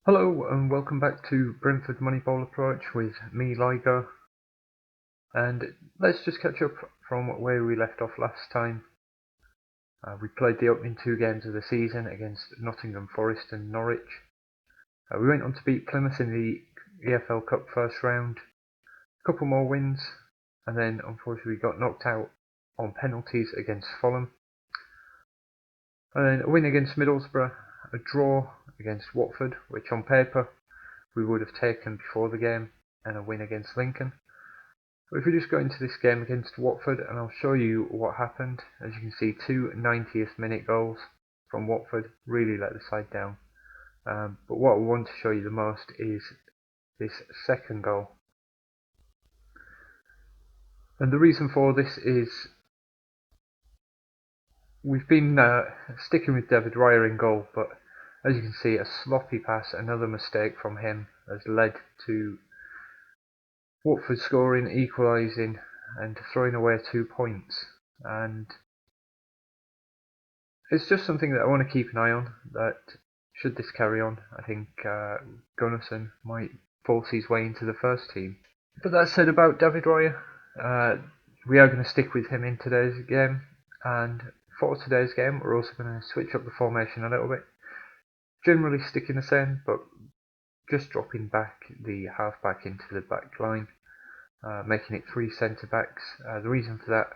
Hello and welcome back to Brentford Moneyball Approach with me, Lygo. And let's just catch up from where we left off last time. We played the opening two games of the season against Nottingham Forest and Norwich. We went on to beat Plymouth in the EFL Cup first round. A couple more wins, and then unfortunately we got knocked out on penalties against Fulham. And then a win against Middlesbrough, a draw against Watford, which on paper we would have taken before the game, and a win against Lincoln. But if we just go into this game against Watford, and I'll show you what happened. As you can see, two 90th minute goals from Watford really let the side down. But what I want to show you the most is this second goal. And the reason for this is we've been sticking with David Raya in goal, but as you can see, a sloppy pass, another mistake from him, has led to Watford scoring, equalising, and throwing away 2 points. And it's just something that I want to keep an eye on, that should this carry on, I think Gunnarsson might force his way into the first team. But that said about David Raya, we are going to stick with him in today's game, and for today's game we're also going to switch up the formation a little bit. Generally sticking the same, but just dropping back the half-back into the back line, making it three centre-backs. The reason for that,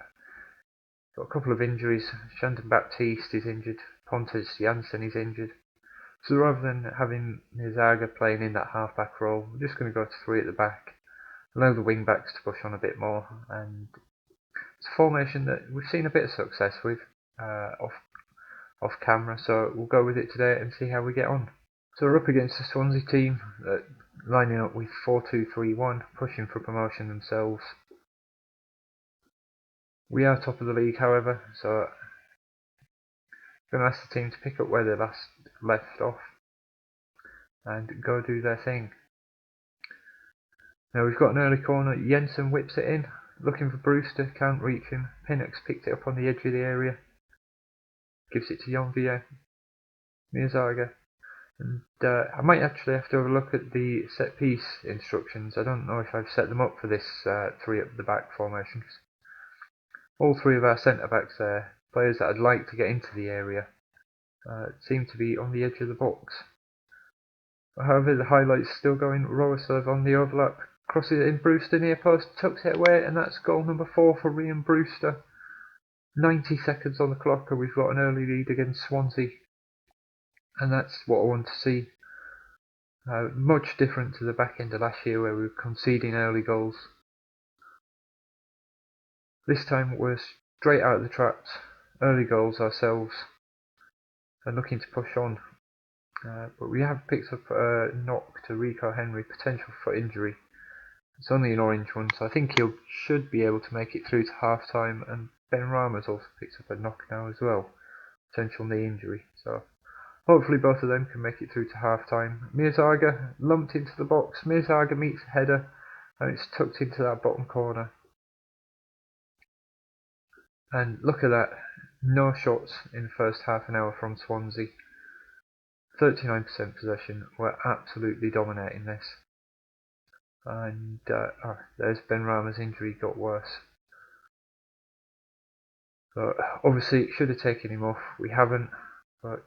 got a couple of injuries. Shandon Baptiste is injured, Pontus Jansson is injured. So rather than having Nizaga playing in that half-back role, we're just going to go to three at the back, allow the wing-backs to push on a bit more, and it's a formation that we've seen a bit of success with off camera, so we'll go with it today and see how we get on. So we're up against the Swansea team, lining up with 4-2-3-1, pushing for promotion themselves. We are top of the league, however, so I'm going to ask the team to pick up where they last left off and go do their thing. Now we've got an early corner. Jensen whips it in, looking for Brewster, can't reach him. Pinnock's picked it up on the edge of the area, gives it to Jonvier, Miyazaga. And I might actually have to have a look at the set piece instructions. I don't know if I've set them up for this three at the back formation. All three of our centre backs there, players that I'd like to get into the area, seem to be on the edge of the box. However, the highlight's still going. Roerslev on the overlap, crosses it in, Brewster near post, tucks it away, and that's goal number 4 for Ryan Brewster. 90 seconds on the clock, and we've got an early lead against Swansea. And that's what I want to see. Much different to the back end of last year where we were conceding early goals. This time we're straight out of the traps, early goals ourselves, and looking to push on. But we have picked up a knock to Rico Henry, potential for injury. It's only an orange one, so I think he should be able to make it through to half time. And Ben Rama's also picked up a knock now as well, potential knee injury. So hopefully both of them can make it through to half time. Miyazaga lumped into the box. Miyazaga meets a header, and it's tucked into that bottom corner. And look at that, no shots in the first half an hour from Swansea. 39% possession, we're absolutely dominating this. And there's Ben Rama's injury, got worse. So obviously it should have taken him off, we haven't, but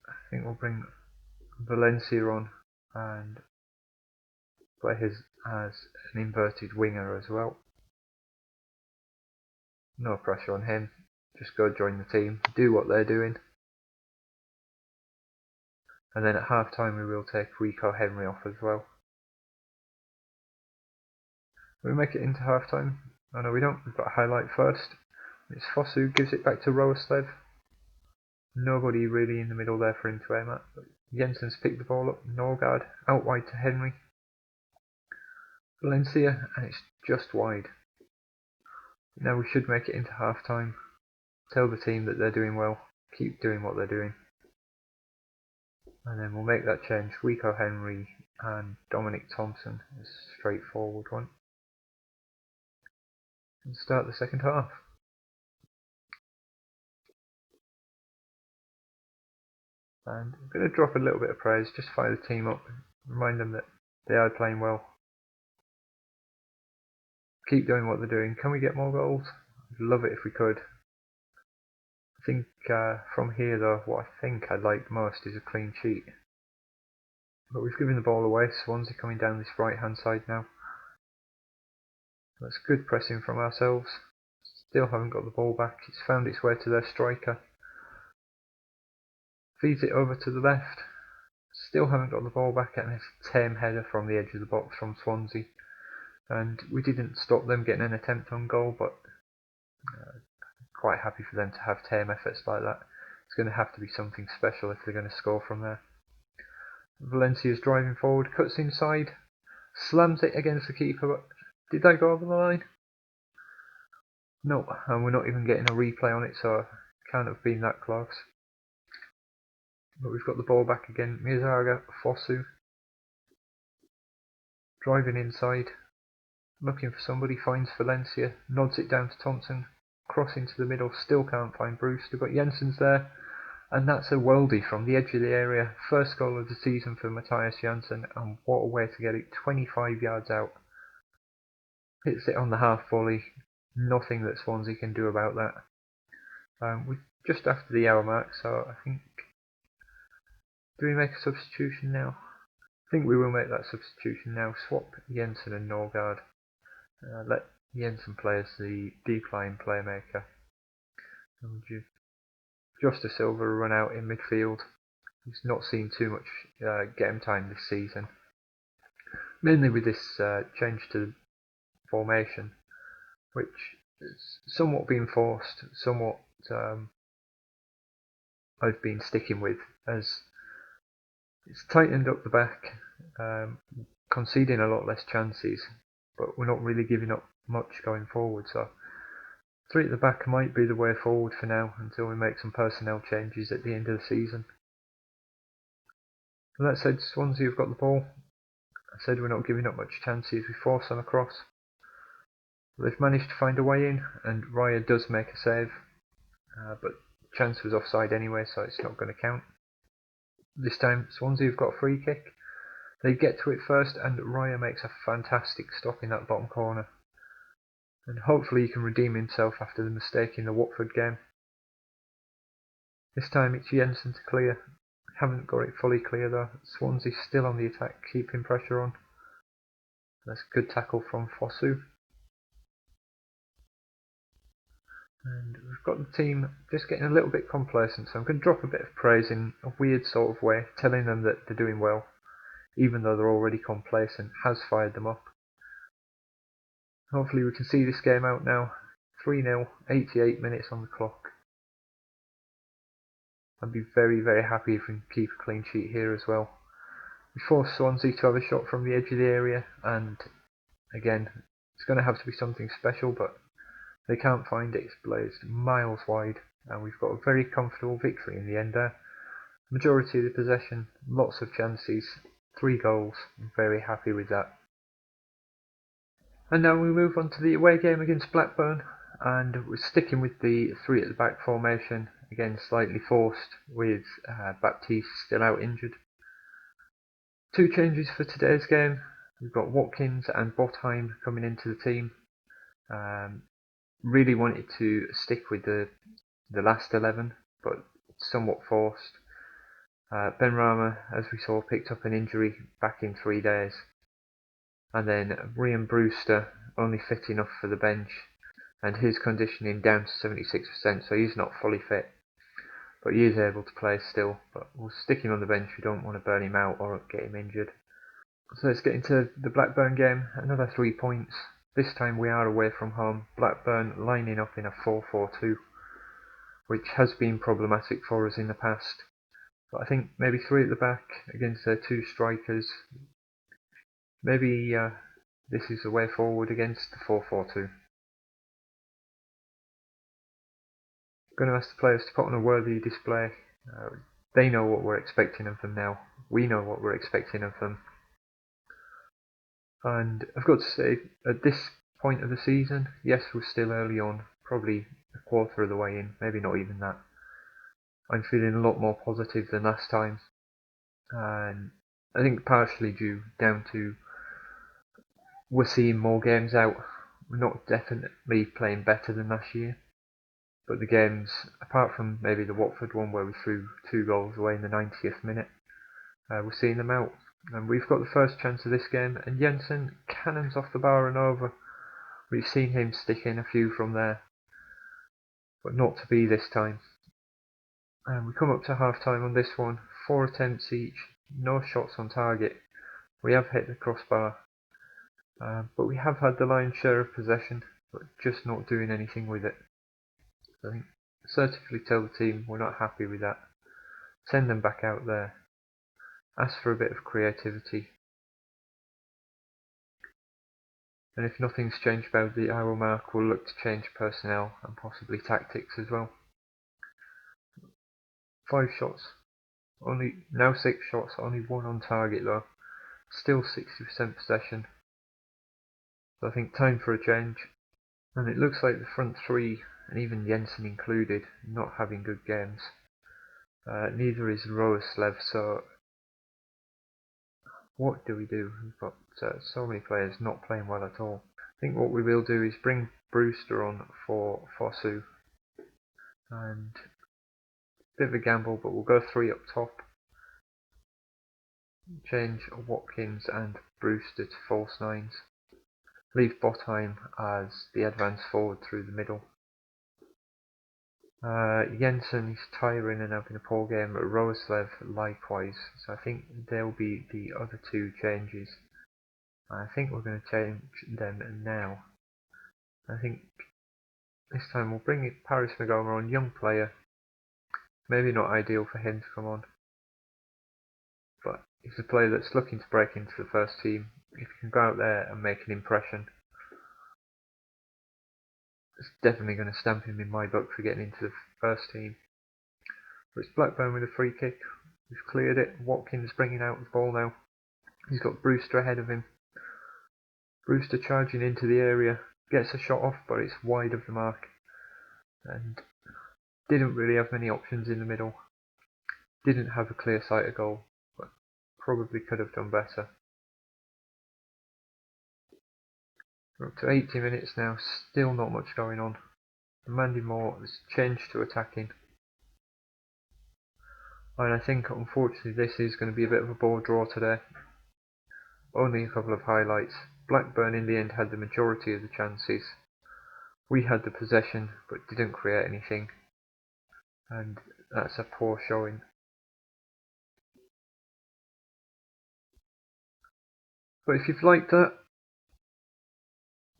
I think we'll bring Valencia on and play as an inverted winger as well. No pressure on him, just go join the team, do what they're doing. And then at half time we will take Rico Henry off as well. We make it into half time. Oh no, we don't, we've got a highlight first. It's Fosu, gives it back to Roerslev. Nobody really in the middle there for him to aim at. But Jensen's picked the ball up, Norgard out wide to Henry. Valencia, and it's just wide. Now we should make it into half time. Tell the team that they're doing well, keep doing what they're doing. And then we'll make that change. Rico Henry and Dominic Thompson is a straightforward one. And start the second half. And I'm going to drop a little bit of praise, just fire the team up, remind them that they are playing well. Keep doing what they're doing. Can we get more goals? I'd love it if we could. I think from here though, what I think I'd like most is a clean sheet. But we've given the ball away. Swansea coming down this right hand side now. That's good pressing from ourselves. Still haven't got the ball back. It's found its way to their striker. Feeds it over to the left. Still haven't got the ball back, and a tame header from the edge of the box from Swansea. And we didn't stop them getting an attempt on goal, but quite happy for them to have tame efforts like that. It's going to have to be something special if they're going to score from there. Valencia's driving forward, cuts inside, slams it against the keeper, but did that go over the line? No, and we're not even getting a replay on it, so it can't have been that close. But we've got the ball back again. Miyazaga, Fosu, driving inside, looking for somebody, finds Valencia, nods it down to Thompson, cross into the middle, still can't find Brewster, but Jensen's there, and that's a worldie from the edge of the area. First goal of the season for Matthias Jansen, and what a way to get it 25 yards out. Hits it on the half volley, nothing that Swansea can do about that. We're just after the hour mark, so I think, do we make a substitution now? I think we will make that substitution now. Swap Jensen and Norgard. Let Jensen play as the decline playmaker. And Josta Silva run out in midfield. He's not seen too much game time this season. Mainly with this change to formation, which is somewhat been forced, somewhat I've been sticking with, as it's tightened up the back, conceding a lot less chances, but we're not really giving up much going forward, so 3 at the back might be the way forward for now until we make some personnel changes at the end of the season. With that said, Swansea have got the ball. I said we're not giving up much chances, we force them across. They've managed to find a way in, and Raya does make a save, but the chance was offside anyway, so it's not going to count. This time Swansea have got a free kick. They get to it first, and Raya makes a fantastic stop in that bottom corner. And hopefully he can redeem himself after the mistake in the Watford game. This time it's Jensen to clear. Haven't got it fully clear though. Swansea still on the attack, keeping pressure on. That's a good tackle from Fosu. And we've got the team just getting a little bit complacent, so I'm going to drop a bit of praise in a weird sort of way, telling them that they're doing well, even though they're already complacent, has fired them up. Hopefully we can see this game out now. 3-0, 88 minutes on the clock. I'd be very, very happy if we can keep a clean sheet here as well. We force Swansea to have a shot from the edge of the area, and again, it's going to have to be something special, but they can't find it. It's blazed miles wide, and we've got a very comfortable victory in the end there. Majority of the possession, lots of chances, 3 goals. I'm very happy with that. And now we move on to the away game against Blackburn, and we're sticking with the 3 at the back formation, again slightly forced with Baptiste still out injured. 2 changes for today's game. We've got Watkins and Botheim coming into the team. Really wanted to stick with the last 11, but somewhat forced. Benrahma, as we saw, picked up an injury back in 3 days. And then Ryan Brewster only fit enough for the bench, and his conditioning down to 76%, so he's not fully fit. But he is able to play still, but we'll stick him on the bench. We don't want to burn him out or get him injured. So let's get into the Blackburn game. Another 3 points. This time we are away from home. Blackburn lining up in a 4-4-2, which has been problematic for us in the past. But I think maybe 3 at the back against their 2 strikers. Maybe this is the way forward against the 4-4-2. Going to ask the players to put on a worthy display. They know what we're expecting of them now. We know what we're expecting of them. And I've got to say, at this point of the season, yes, we're still early on, probably a quarter of the way in, maybe not even that. I'm feeling a lot more positive than last time, and I think partially down to we're seeing more games out. We're not definitely playing better than last year, but the games, apart from maybe the Watford one where we threw 2 goals away in the 90th minute, we're seeing them out. And we've got the first chance of this game, and Jensen cannons off the bar and over. We've seen him stick in a few from there, but not to be this time. And we come up to half time on this one, 4 attempts each, no shots on target. We have hit the crossbar, but we have had the lion's share of possession, but just not doing anything with it. So I think assertively tell the team we're not happy with that. Send them back out there. Ask for a bit of creativity. And if nothing's changed by the hour mark, we'll look to change personnel and possibly tactics as well. 5 shots, now 6 shots, only 1 on target though. Still 60% possession. So I think time for a change. And it looks like the front 3, and even Jensen included, not having good games. Neither is Roeslev, so what do we do? We've got so many players not playing well at all. I think what we will do is bring Brewster on for Fosu, and a bit of a gamble, but we'll go 3 up top. Change Watkins and Brewster to false 9s. Leave Botheim as the advance forward through the middle. Jensen is tiring and having a poor game, Roeslev likewise, so I think they'll be the other 2 changes. I think we're going to change them now. I think this time we'll bring Paris Magoma on, young player. Maybe not ideal for him to come on, but he's a player that's looking to break into the first team. If he can go out there and make an impression, it's definitely going to stamp him in my book for getting into the first team. But it's Blackburn with a free kick. We've cleared it. Watkins bringing out the ball now. He's got Brewster ahead of him. Brewster charging into the area. Gets a shot off, but it's wide of the mark. And didn't really have many options in the middle. Didn't have a clear sight of goal, but probably could have done better. We're up to 80 minutes now, still not much going on. Demanding more, it's changed to attacking. And I think unfortunately this is going to be a bit of a bore draw today. Only a couple of highlights. Blackburn in the end had the majority of the chances. We had the possession but didn't create anything. And that's a poor showing. But if you've liked that,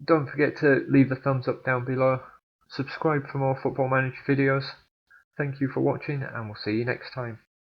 don't forget to leave a thumbs up down below. Subscribe for more Football Manager videos. Thank you for watching, and we'll see you next time.